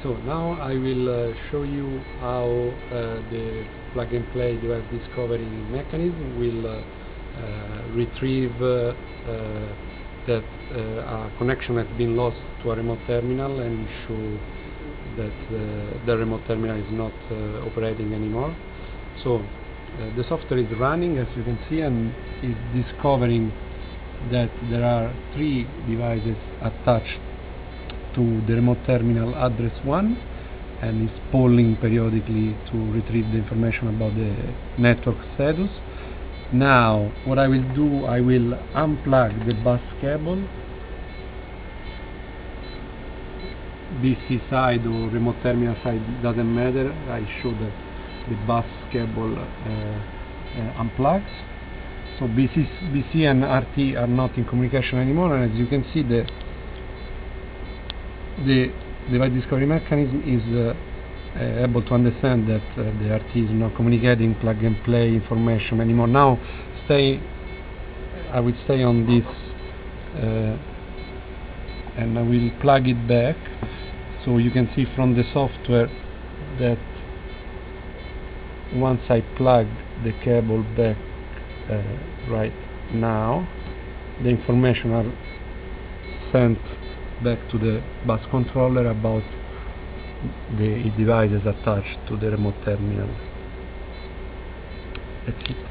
So now I will show you how the plug-and-play device discovery mechanism will retrieve that a connection has been lost to a remote terminal and show that the remote terminal is not operating anymore. So the software is running, as you can see, and is discovering that there are 3 devices attached to the remote terminal address 1, and is polling periodically to retrieve the information about the network status. Now what I will do, I will unplug the bus cable, DC side or remote terminal side, doesn't matter. I show that the bus cable unplugs. So BC and RT are not in communication anymore, and as you can see, the device discovery mechanism is able to understand that the RT is not communicating plug-and-play information anymore. Now I will stay on this and I will plug it back, so you can see from the software that once I plug the cable back right now, the information are sent back to the bus controller about the devices attached to the remote terminal. That's it.